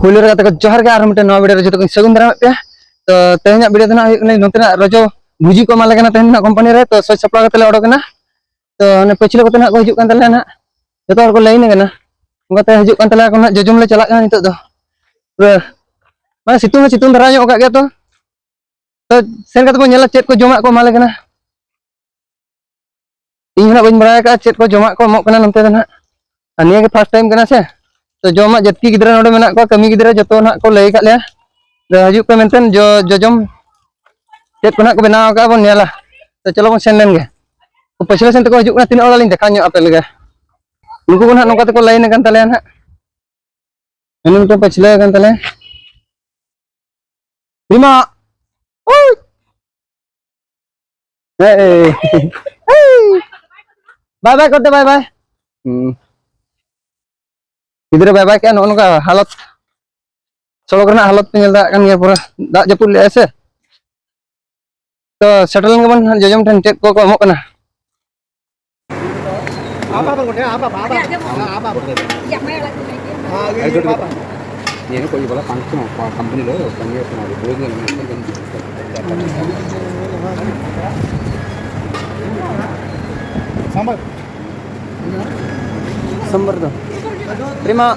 Hulir kata ko johar ga aram nova video joto ko sagun daram pe to tehnya video tana notena rojo bhuji ko mala kana tehna company re to soj sapla kata le odok kana to ne pechilo ko tana ko hijuk kan tale na joto hor ko lain kana onka te hijuk kan tale ko na jojom le chalak kana nitok do mana situng dara nyok gak gitu to sen kata bon nyala chat ko jomak ko mala kana ᱤᱧ ᱦᱚᱸ ᱵᱟᱹᱧ ᱵᱟᱲᱟᱭ ᱠᱟᱜᱼᱟ ᱪᱮᱫ ᱠᱚ ᱡᱚᱢᱟᱜ ᱠᱚ ᱮᱢᱚᱜ ᱠᱟᱱᱟ ᱱᱚᱛᱮ ᱫᱚ ᱱᱟᱦᱟᱜ ᱱᱤᱭᱟᱹ ᱜᱮ ᱯᱷᱟᱥᱴ ᱴᱟᱭᱤᱢ ᱠᱟᱱᱟ ᱥᱮ ᱛᱚ ᱡᱚᱢᱟᱜ ᱡᱟᱹᱛᱤ ᱜᱤᱫᱽᱨᱟᱹ ᱱᱚᱰᱮ ᱢᱮᱱᱟᱜ ᱠᱚᱣᱟ ᱠᱟᱹᱢᱤ ᱜᱤᱫᱽᱨᱟᱹ ᱡᱚᱛᱚ ᱱᱟᱦᱟᱜ ᱠᱚ ᱞᱟᱹᱭ ᱠᱟᱫ ᱞᱮᱭᱟ ᱦᱤᱡᱩᱜ ᱯᱮ ᱢᱮᱱᱛᱮ ᱡᱚᱡᱚᱢ ᱪᱮᱫ ᱠᱚ ᱱᱟᱦᱟᱜ ᱠᱚ ᱵᱮᱱᱟᱣ ᱠᱟᱜᱼᱟ ᱵᱚᱱ ᱧᱮᱞᱟ ᱛᱚ ᱪᱚᱞᱚ ᱵᱚᱱ ᱥᱮᱱ ᱞᱮᱱ ᱜᱮ ᱯᱟᱹᱪᱷᱞᱟᱹ ᱥᱮᱱ ᱛᱮᱠᱚ ᱦᱤᱡᱩᱜ ᱠᱟᱱᱟ ᱛᱤᱱᱟᱹᱜ ᱦᱚᱲ ᱞᱤᱧ ᱫᱮᱠᱷᱟ ᱧᱚᱜ ᱟᱯᱮ ᱞᱮᱜᱮ ᱩᱱᱠᱩ ᱠᱚ ᱱᱟᱦᱟᱜ ᱱᱚᱝᱠᱟ ᱛᱮᱠᱚ ᱞᱟᱭᱤᱱ ᱟᱠᱟᱱ ᱛᱟᱞᱮᱭᱟ ᱱᱟᱦᱟᱜ ᱩᱱᱤ ᱢᱤᱫᱴᱟᱝ ᱯᱟᱹᱪᱷᱞᱟᱹ ᱟᱠᱟᱱ ᱛᱟᱞᱮᱭᱟ ᱵᱤᱢᱟ बाय बाय करते बाय बाय गिद्रे बाय बाय क्या नौका हालत सड़क रना हालत पे नेल दाग गया पूरा दाग जपुर ले ऐसे तो सेटल गबन जजम ठन चेक को एमो कना apa bang udah apa ini kok bola pangku company lo kami sama sambar sambar tuh terima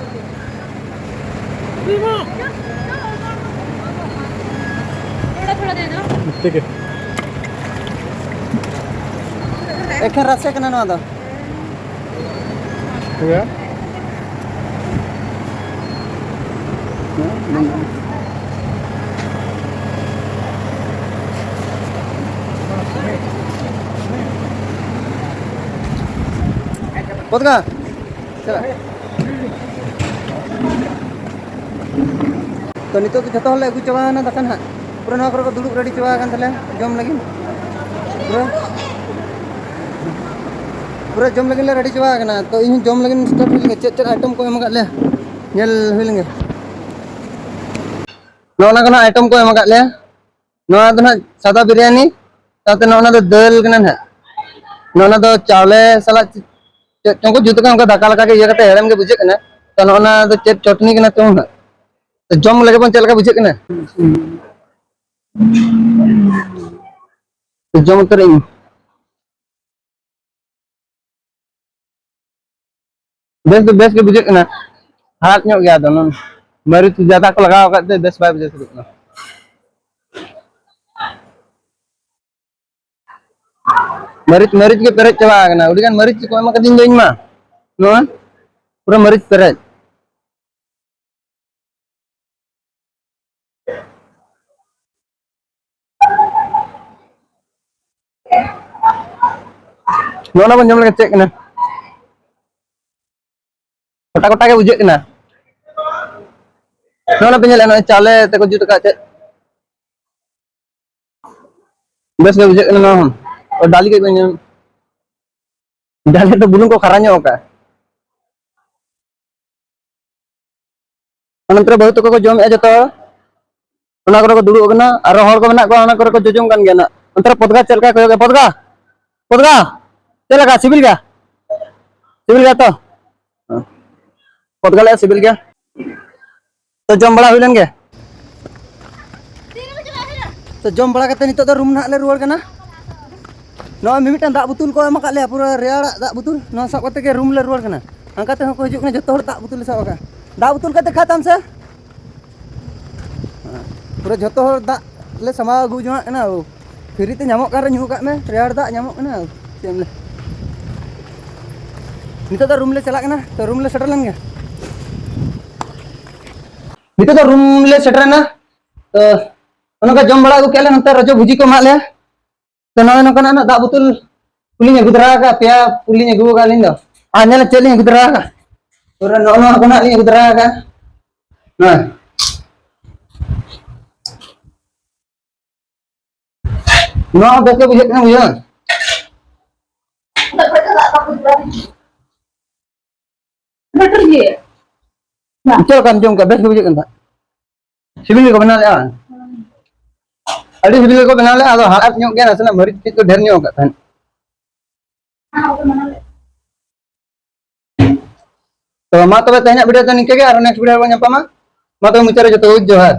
थोड़ा दे दो ठीक है एक रस कना ना दो ya Pot ka? Coba. तो नितो तो जतो हले अगु चबा ना दकान हा पूरा नवा को दुलुक रेडी चबा kan तले जम लगी पूरा जम लगी ले रेडी चबा kana तो इन जम लगी स्टार्ट हुई लगे चेक आइटम को एम ले नेल हुई लगे नोना kana आइटम को एम ले नोना तो ना सादा बिरयानी ताते नोना तो दाल kana ना नोना तो चावले साला चंको जुत का उनका दाका लगा के ये करते हेरम के बुझे kana तो नोना तो चेक चटनी kana तो ना तो जम लगे बन चल का बुझे kana तो जम करें बेस के बुझे kana हाथ nyok गया तो नोन मरीच ज्यादा को लगाव करते बेस बाय बुझे kana मरीच के पेरेज चबा kana उडी kan मरीच को एमा कदिन दोइन मा नोन पूरा मरीच पेरेज नोना बन जम लगे चेक kana कोटा के बुझे kana नोना पे nyala चाले ते को जुत का चेक बेस के बुझे kana नोन और डाली के बन डाली तो बुलुं को खरा nyok का अनंतर बहुत को जम ए जतो ओना को दुड़ु कना और हर को मेना को ओना को जजम कान गया ना अंतर पदगा चलका को पदगा पदगा चलका सिविल गया तो पदगा ले सिविल गया तो जम बड़ा हुइलन गे तो जम बड़ा कते नितो तो रूम ना ले रुवार कना नो मिमिटन दाग बुतुल को एमा ले पूरा रेयाड़ दाग बुतुल नो सब कते के रूम ले रुवार कना अंका ते को हिजुक कना जतो हर दाग बुतुल सब का दाग बुतुल कते खाताम से पूरा जतो हर दाग ले समा गु जोना कना फ्री ते नामक कार न्यू का में रेयाड़ दाग नामक कना सेम ले नितो तो रूम ले चला कना तो रूम ले सेटल लन गे नितो तो रूम ले सेटल ना तो ओना का जम बड़ा को केले नंतर रजो भुजी को माले तो ना का ना दाग बुतुल पुलिंग गुदरा का पिया पुलिंग गु का लिंदो आनेला चेलिंग गुदरा का पूरा नो को ना लिंग गुदरा का ना नो बेके बुझे ना बुझा बेटर ये चल kan jom ka bes bujuk kan sibil ko bena le adi sibil ko bena le ado harap nyok ge nasna marit itu der nyok kan तो मा तबे तेहना वीडियो तो निके गे और नेक्स्ट वीडियो रो nyapa ma मा तो मुचारे जो तो जोहार